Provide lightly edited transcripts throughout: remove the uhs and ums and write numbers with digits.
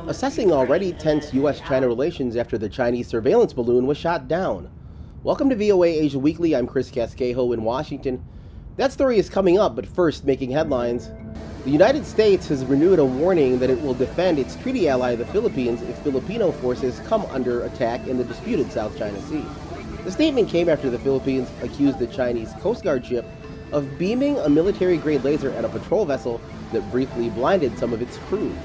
assessing already tense U.S.-China relations after the Chinese surveillance balloon was shot down. Welcome to VOA Asia Weekly. I'm Chris Casquejo in Washington. That story is coming up, but first, making headlines. The United States has renewed a warning that it will defend its treaty ally, the Philippines, if Filipino forces come under attack in the disputed South China Sea. The statement came after the Philippines accused the Chinese Coast Guard ship of beaming a military-grade laser at a patrol vessel that briefly blinded some of its crew.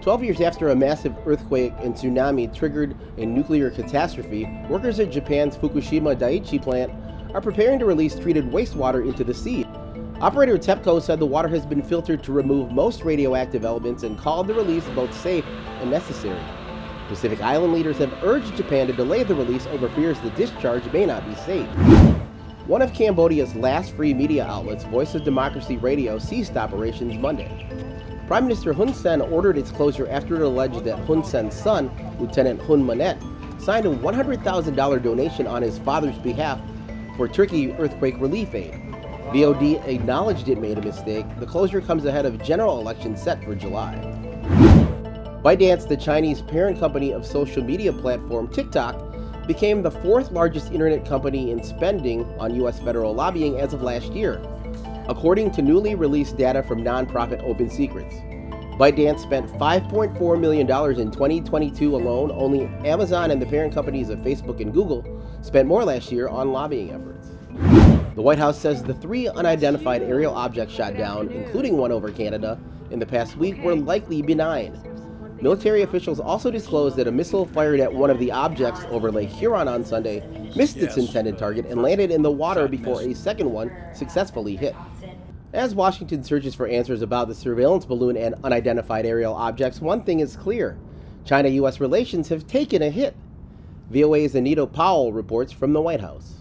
12 years after a massive earthquake and tsunami triggered a nuclear catastrophe, workers at Japan's Fukushima Daiichi plant are preparing to release treated wastewater into the sea. Operator TEPCO said the water has been filtered to remove most radioactive elements and called the release both safe and necessary. Pacific Island leaders have urged Japan to delay the release over fears the discharge may not be safe. One of Cambodia's last free media outlets, Voice of Democracy Radio, ceased operations Monday. Prime Minister Hun Sen ordered its closure after it alleged that Hun Sen's son, Lieutenant Hun Manet, signed a $100,000 donation on his father's behalf for Turkey earthquake relief aid. VOD acknowledged it made a mistake. The closure comes ahead of general elections set for July. ByteDance, the Chinese parent company of social media platform TikTok, became the fourth largest internet company in spending on U.S. federal lobbying as of last year, according to newly released data from nonprofit Open Secrets. ByteDance spent $5.4 million in 2022 alone. Only Amazon and the parent companies of Facebook and Google spent more last year on lobbying efforts. The White House says the 3 unidentified aerial objects shot down, including one over Canada, in the past week were likely benign. Military officials also disclosed that a missile fired at one of the objects over Lake Huron on Sunday missed its intended target and landed in the water before a second one successfully hit. As Washington searches for answers about the surveillance balloon and unidentified aerial objects, one thing is clear: China-U.S. relations have taken a hit. VOA's Anita Powell reports from the White House.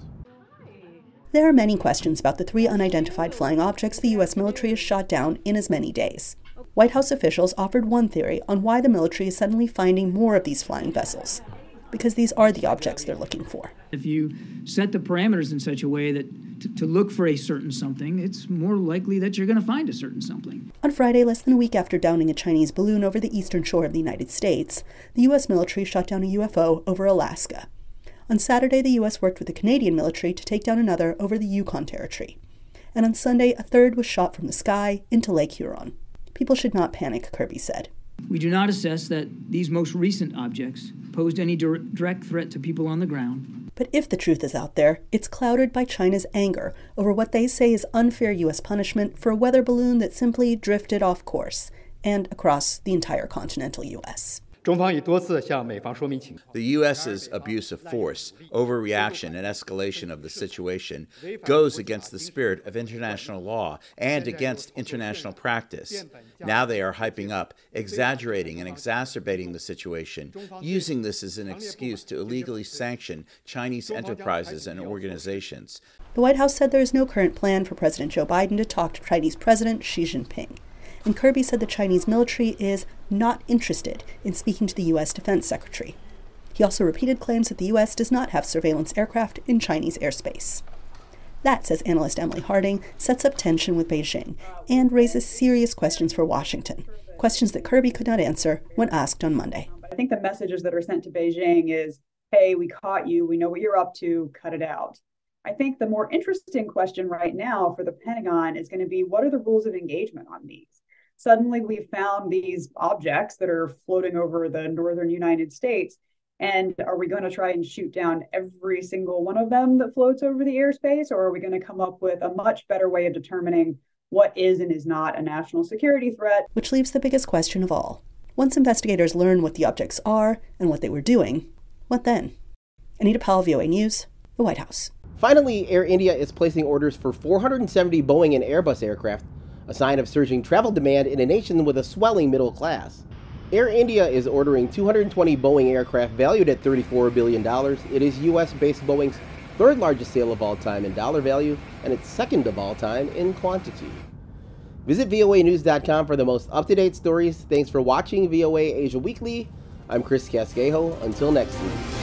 There are many questions about the 3 unidentified flying objects the U.S. military has shot down in as many days. White House officials offered one theory on why the military is suddenly finding more of these flying vessels, because these are the objects they're looking for. If you set the parameters in such a way that to look for a certain something, it's more likely that you're going to find a certain something. On Friday, less than a week after downing a Chinese balloon over the eastern shore of the United States, the U.S. military shot down a UFO over Alaska. On Saturday, the U.S. worked with the Canadian military to take down another over the Yukon Territory. And on Sunday, a third was shot from the sky into Lake Huron. People should not panic, Kirby said. We do not assess that these most recent objects posed any direct threat to people on the ground. But if the truth is out there, it's clouded by China's anger over what they say is unfair U.S. punishment for a weather balloon that simply drifted off course and across the entire continental U.S. The U.S.'s abuse of force, overreaction, and escalation of the situation goes against the spirit of international law and against international practice. Now they are hyping up, exaggerating, and exacerbating the situation, using this as an excuse to illegally sanction Chinese enterprises and organizations. The White House said there is no current plan for President Joe Biden to talk to Chinese President Xi Jinping. And Kirby said the Chinese military is not interested in speaking to the U.S. Defense Secretary. He also repeated claims that the U.S. does not have surveillance aircraft in Chinese airspace. That, says analyst Emily Harding, sets up tension with Beijing and raises serious questions for Washington, questions that Kirby could not answer when asked on Monday. I think the messages that are sent to Beijing is, hey, we caught you, we know what you're up to, cut it out. I think the more interesting question right now for the Pentagon is going to be, what are the rules of engagement on these? Suddenly we've found these objects that are floating over the northern United States, and are we going to try and shoot down every single one of them that floats over the airspace, or are we going to come up with a much better way of determining what is and is not a national security threat? Which leaves the biggest question of all. Once investigators learn what the objects are and what they were doing, what then? Anita Powell, VOA News, the White House. Finally, Air India is placing orders for 470 Boeing and Airbus aircraft, a sign of surging travel demand in a nation with a swelling middle class. Air India is ordering 220 Boeing aircraft valued at $34 billion. It is U.S.-based Boeing's third largest sale of all time in dollar value and its second of all time in quantity. Visit voanews.com for the most up-to-date stories. Thanks for watching VOA Asia Weekly. I'm Chris Casquejo. Until next week.